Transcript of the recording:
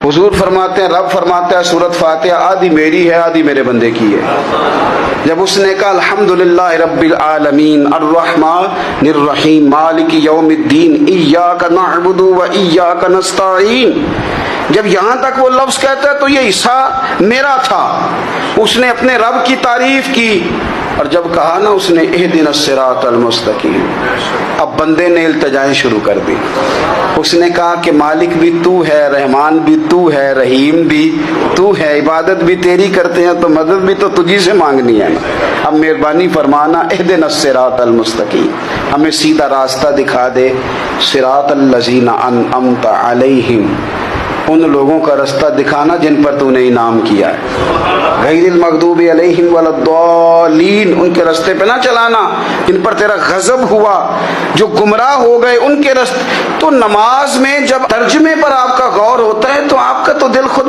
حضور فرماتے ہیں، رب فرماتا ہے سورۃ فاتحہ آدھی میری ہے آدھی میرے بندے کی ہے۔ جب اس نے کہا الحمدللہ رب العالمین الرحمن الرحیم مالک یوم الدین ایاک نعبد و ایاک نستعین، جب یہاں تک وہ لفظ کہتا ہے تو یہ حصہ میرا تھا۔ اس نے اپنے رب کی تعریف کی، اور جب کہا نا اس نے اہدنا الصراط المستقیم، اب بندے نے التجائیں شروع کر دی۔ اس نے کہا کہ مالک بھی تو ہے، رحمان بھی تو ہے، رحیم بھی تو ہے، عبادت بھی تیری کرتے ہیں تو مدد بھی تو تجھی سے مانگنی ہے نا۔ اب مہربانی فرمانا اہدنا الصراط المستقیم، ہمیں سیدھا راستہ دکھا دے، صراط الذین انعمت علیہم، ان لوگوں کا رستہ دکھانا جن پر تو نے انعام کیا ہے، غیر المغضوب علیہم ولا الضالین، ان کے رستے پہ نہ چلانا جن پر تیرا غضب ہوا، جو گمراہ ہو گئے ان کے رستے۔ تو نماز میں جب ترجمے پر آپ کا غور ہوتا ہے تو آپ کا تو دل خود